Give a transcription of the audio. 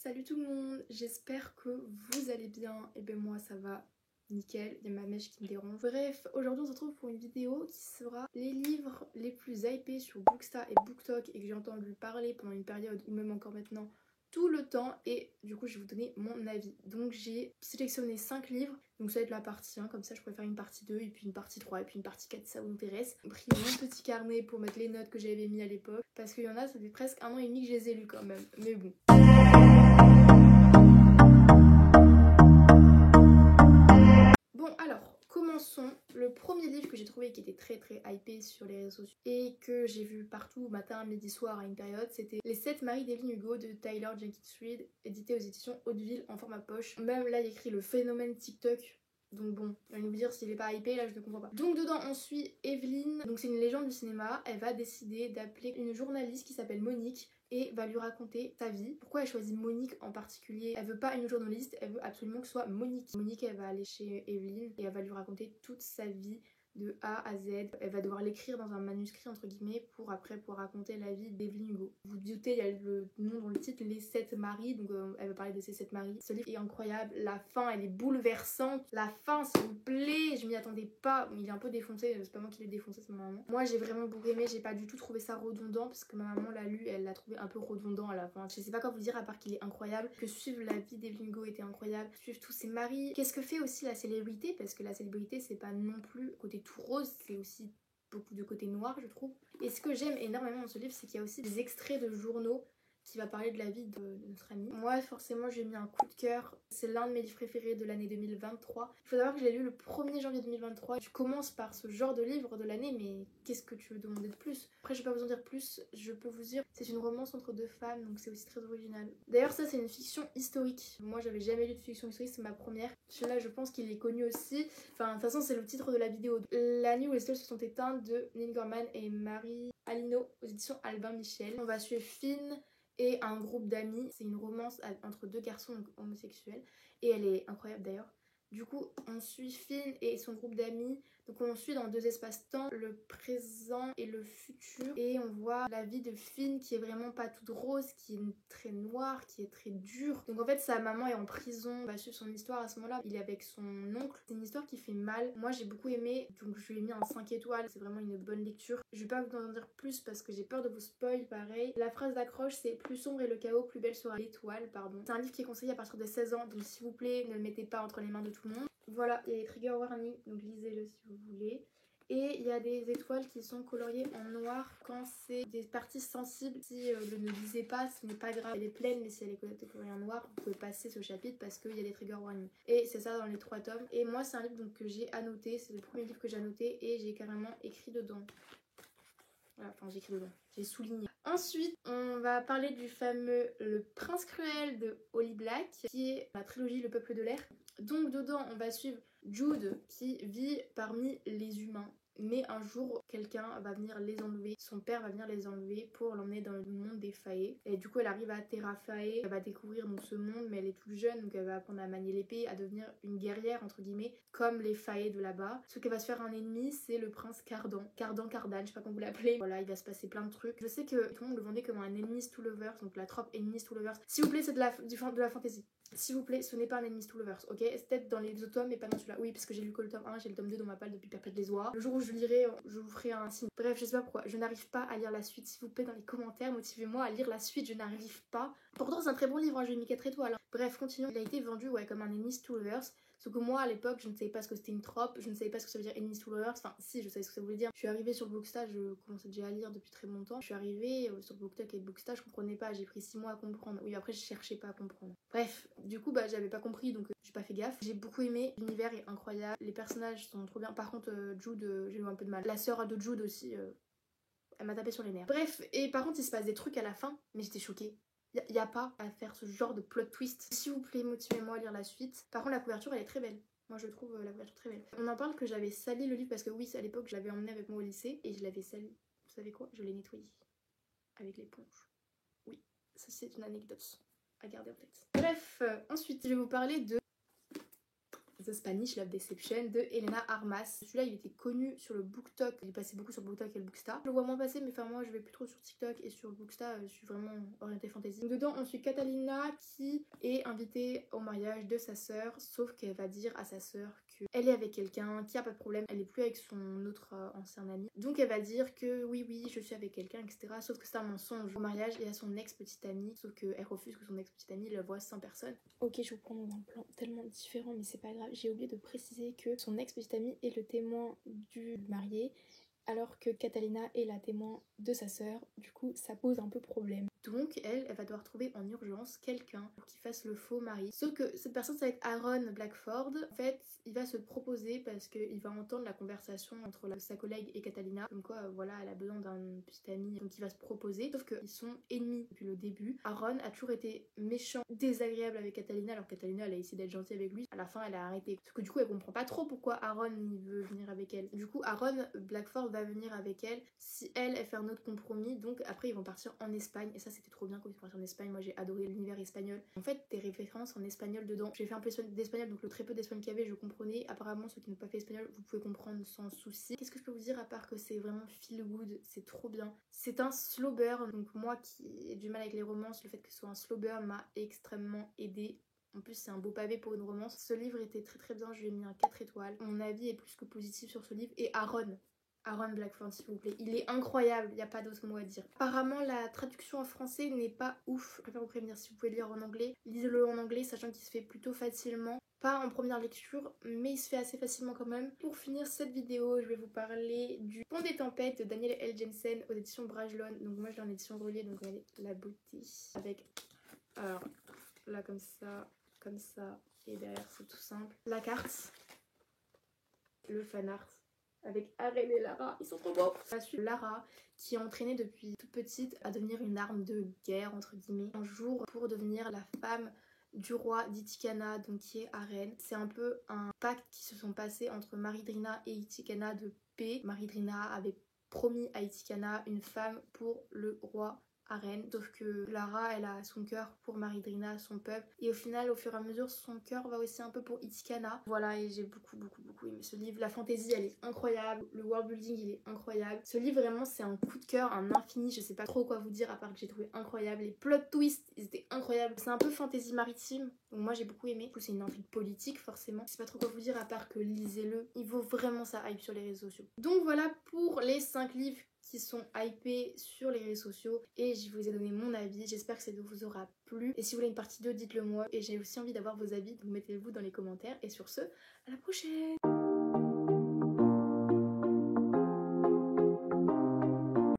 Salut tout le monde, j'espère que vous allez bien. Et ben moi ça va nickel, il y a ma mèche qui me dérange. Bref, aujourd'hui on se retrouve pour une vidéo qui sera les livres les plus hypés sur Booksta et BookTok et que j'ai entendu parler pendant une période ou même encore maintenant tout le temps, et du coup je vais vous donner mon avis. Donc j'ai sélectionné 5 livres, donc ça va être la partie 1, comme ça je pourrais faire une partie 2 et puis une partie 3 et puis une partie 4 si ça vous intéresse. J'ai pris mon petit carnet pour mettre les notes que j'avais mis à l'époque parce qu'il y en a, ça fait presque 1 an et demi que je les ai lus quand même, mais bon. Bon alors, commençons. Le premier livre que j'ai trouvé qui était très hypé sur les réseaux sociaux et que j'ai vu partout matin, midi, soir à une période, c'était Les 7 maris d'Evelyn Hugo de Tyler Jenkins Reid, édité aux éditions Hauteville en format poche. Même là il écrit le phénomène TikTok. Donc bon, on va nous dire s'il est pas hypé, là je ne comprends pas. Donc dedans on suit Evelyn, donc c'est une légende du cinéma. Elle va décider d'appeler une journaliste qui s'appelle Monique et va lui raconter sa vie. Pourquoi elle choisit Monique en particulier? Elle veut pas une journaliste, elle veut absolument que ce soit Monique. Monique, elle va aller chez Evelyn et elle va lui raconter toute sa vie de A à Z. Elle va devoir l'écrire dans un manuscrit entre guillemets pour après pouvoir raconter la vie d'Evelyn Hugo. Vous vous doutez, il y a le nom dans le titre, Les 7 maris, donc elle va parler de ces 7 maris. Ce livre est incroyable, la fin elle est bouleversante. La fin s'il vous plaît, je m'y attendais pas. Il est un peu défoncé, c'est pas moi qui l'ai défoncé, c'est ma maman. Moi j'ai vraiment beaucoup aimé, j'ai pas du tout trouvé ça redondant parce que ma maman l'a lu, elle l'a trouvé un peu redondant à la fin. Je sais pas quoi vous dire à part qu'il est incroyable, que suivre la vie d'Evelyn Hugo était incroyable, suivre tous ses maris. Qu'est-ce que fait aussi la célébrité? Parce que la célébrité c'est pas non plus côté tout rose, c'est aussi beaucoup de côté noir je trouve. Et ce que j'aime énormément dans ce livre, c'est qu'il y a aussi des extraits de journaux qui va parler de la vie de notre amie. Moi forcément j'ai mis un coup de cœur, c'est l'un de mes livres préférés de l'année 2023. Il faut savoir que je l'ai lu le 1er janvier 2023. Tu commences par ce genre de livre de l'année, mais qu'est-ce que tu veux demander de plus? Après je vais pas vous en dire plus, je peux vous dire c'est une romance entre deux femmes, donc c'est aussi très original. D'ailleurs ça c'est une fiction historique. Moi j'avais jamais lu de fiction historique, c'est ma première. Celui-là je pense qu'il est connu aussi. Enfin de toute façon c'est le titre de la vidéo. La nuit où les stèles se sont éteintes de Neil Gorman et Marie Alino aux éditions Albin Michel. On va suivre Finn et un groupe d'amis. C'est une romance entre deux garçons homosexuels et elle est incroyable d'ailleurs. Du coup, on suit Finn et son groupe d'amis. Donc on suit dans deux espaces-temps, le présent et le futur. Et on voit la vie de Finn qui est vraiment pas toute rose, qui est très noire, qui est très dure. Donc en fait, sa maman est en prison. On va suivre son histoire à ce moment-là. Il est avec son oncle. C'est une histoire qui fait mal. Moi, j'ai beaucoup aimé. Donc je lui ai mis un 5 étoiles. C'est vraiment une bonne lecture. Je vais pas vous en dire plus parce que j'ai peur de vous spoil pareil. La phrase d'accroche, c'est plus sombre est le chaos, plus belle sera l'étoile, pardon. C'est un livre qui est conseillé à partir de 16 ans. Donc s'il vous plaît, ne le mettez pas entre les mains de tout le monde. Voilà, il y a les trigger warnings, donc lisez-le si vous voulez. Et il y a des étoiles qui sont coloriées en noir quand c'est des parties sensibles. Si le ne lisez pas, ce n'est pas grave. Elle est pleine, mais si elle est coloriée en noir, vous pouvez passer ce chapitre parce qu'il y a des trigger warnings. Et c'est ça dans les 3 tomes. Et moi, c'est un livre donc, que j'ai annoté. C'est le premier livre que j'ai annoté et j'ai carrément écrit dedans. Voilà, enfin j'écris dedans, j'ai souligné. Ensuite, on va parler du fameux Le Prince Cruel de Holly Black, qui est la trilogie Le Peuple de l'air. Donc dedans, on va suivre Jude qui vit parmi les humains. Mais un jour, quelqu'un va venir les enlever. Son père va venir les enlever pour l'emmener dans le monde des Fae. Et du coup, elle arrive à Terra Fae. Elle va découvrir donc, ce monde, mais elle est toute jeune. Donc elle va apprendre à manier l'épée, à devenir une guerrière, entre guillemets, comme les Fae de là-bas. Ce qu'elle va se faire un ennemi, c'est le prince Cardan. Cardan, je sais pas comment vous l'appelez. Voilà, il va se passer plein de trucs. Je sais que tout le monde le vendait comme un enemies to lovers. Donc la trope enemies to lovers. S'il vous plaît, c'est de la fantasy. S'il vous plaît, ce n'est pas un enemies to lovers, ok? C'est peut-être dans les autres tomes, mais pas dans celui-là. Oui, parce que j'ai lu que le tome 1, j'ai le tome 2 dans ma palle depuis Perpète les Oies. Le jour où je lirai, je vous ferai un signe. Bref, je sais pas pourquoi, je n'arrive pas à lire la suite. S'il vous plaît, dans les commentaires, motivez-moi à lire la suite, je n'arrive pas. Pourtant, c'est un très bon livre, hein, je lui ai mis 4 étoiles. Bref, continuons. Il a été vendu comme un enemies to lovers. Sauf que moi à l'époque je ne savais pas ce que c'était une trope, je ne savais pas ce que ça veut dire enemies to lovers, enfin si je savais ce que ça voulait dire. Je suis arrivée sur Booksta, je commençais déjà à lire depuis très longtemps. Je suis arrivée sur BookTok et Booksta, je comprenais pas, j'ai pris 6 mois à comprendre. Oui après je cherchais pas à comprendre. Bref, du coup j'avais pas compris donc j'ai pas fait gaffe. J'ai beaucoup aimé, l'univers est incroyable, les personnages sont trop bien. Par contre Jude, j'ai eu un peu de mal. La sœur de Jude aussi, elle m'a tapé sur les nerfs. Bref, et par contre il se passe des trucs à la fin, mais j'étais choquée. Y a pas à faire ce genre de plot twist. S'il vous plaît, motivez-moi à lire la suite. Par contre, la couverture, elle est très belle. Moi, je trouve la couverture très belle. On en parle que j'avais sali le livre parce que oui, à l'époque, je l'avais emmené avec moi au lycée et je l'avais sali. Vous savez quoi? Je l'ai nettoyé avec l'éponge. Oui, ça c'est une anecdote à garder en tête. Bref, ensuite, je vais vous parler de The Spanish Love Deception de Elena Armas. Celui-là il était connu sur le BookTok, il est passé beaucoup sur BookTok et le Bookstar. Je le vois moins passer mais enfin moi je vais plus trop sur TikTok et sur Bookstar, je suis vraiment orientée fantasy. Donc dedans on suit Catalina qui est invitée au mariage de sa sœur, sauf qu'elle va dire à sa sœur qu'elle est avec quelqu'un, qui a pas de problème, elle est plus avec son autre ancien ami. Donc elle va dire que oui je suis avec quelqu'un etc. Sauf que c'est un mensonge. Au mariage il y a son ex-petite amie, sauf qu'elle refuse que son ex-petite amie la voie sans personne. Ok, je vous prends dans un plan tellement différent mais c'est pas grave. J'ai oublié de préciser que son ex-petite amie est le témoin du marié alors que Catalina est la témoin de sa sœur. Du coup ça pose un peu problème. Donc elle va devoir trouver en urgence quelqu'un pour qu'il fasse le faux mari. Sauf que cette personne ça va être Aaron Blackford. En fait il va se proposer parce qu'il va entendre la conversation entre sa collègue et Catalina. Comme quoi voilà elle a besoin d'un petit ami donc il va se proposer. Sauf qu'ils sont ennemis depuis le début. Aaron a toujours été méchant, désagréable avec Catalina alors que Catalina elle a essayé d'être gentille avec lui. À la fin elle a arrêté. Parce que du coup elle comprend pas trop pourquoi Aaron il veut venir avec elle. Du coup Aaron Blackford va venir avec elle si elle fait un autre compromis. Donc après ils vont partir en Espagne et ça c'était trop bien quand ils sont partis en Espagne. Moi j'ai adoré l'univers espagnol. En fait des références en espagnol dedans. J'ai fait un peu d'espagnol donc le très peu d'espagnol qu'il y avait je comprenais. Apparemment ceux qui n'ont pas fait espagnol vous pouvez comprendre sans souci. Qu'est-ce que je peux vous dire à part que c'est vraiment feel good, c'est trop bien. C'est un slow burn donc moi qui ai du mal avec les romances, le fait que ce soit un slow burn m'a extrêmement aidée. En plus c'est un beau pavé pour une romance. Ce livre était très bien, je lui ai mis un 4 étoiles. Mon avis est plus que positif sur ce livre. Et Aaron Blackford s'il vous plaît, il est incroyable, il n'y a pas d'autre mot à dire. Apparemment la traduction en français n'est pas ouf, je préfère vous prévenir si vous pouvez le lire en anglais. Lisez-le en anglais sachant qu'il se fait plutôt facilement. Pas en première lecture mais il se fait assez facilement quand même. Pour finir cette vidéo je vais vous parler du Pont des Tempêtes de Daniel L. Jensen aux éditions Brajlon. Donc moi je l'ai en édition reliée donc regardez la beauté avec alors là comme ça et derrière c'est tout simple. La carte, le fan art avec Aren et Lara, ils sont trop beaux. On suit Lara qui est entraînée depuis toute petite à devenir une arme de guerre entre guillemets. Un jour pour devenir la femme du roi d'Itikana, donc qui est Aren. C'est un peu un pacte qui se sont passés entre Maridrina et Itikana de paix. Maridrina avait promis à Itikana une femme pour le roi Aren, sauf que Lara elle a son cœur pour Maridrina, son peuple, et au final au fur et à mesure son cœur va aussi un peu pour Itikana. Voilà, et j'ai beaucoup aimé ce livre. La fantaisie elle est incroyable, le world building il est incroyable. Ce livre vraiment c'est un coup de cœur, un infini, je sais pas trop quoi vous dire à part que j'ai trouvé incroyable. Les plot twists ils étaient incroyables. C'est un peu fantaisie maritime, donc moi j'ai beaucoup aimé. Du coup c'est une intrigue politique forcément. Je sais pas trop quoi vous dire à part que lisez-le, il vaut vraiment sa hype sur les réseaux sociaux. Donc voilà pour les 5 livres qui sont hypés sur les réseaux sociaux et je vous ai donné mon avis. J'espère que ça vous aura plu et si vous voulez une partie 2 dites-le moi et j'ai aussi envie d'avoir vos avis donc mettez-le vous dans les commentaires et sur ce à la prochaine.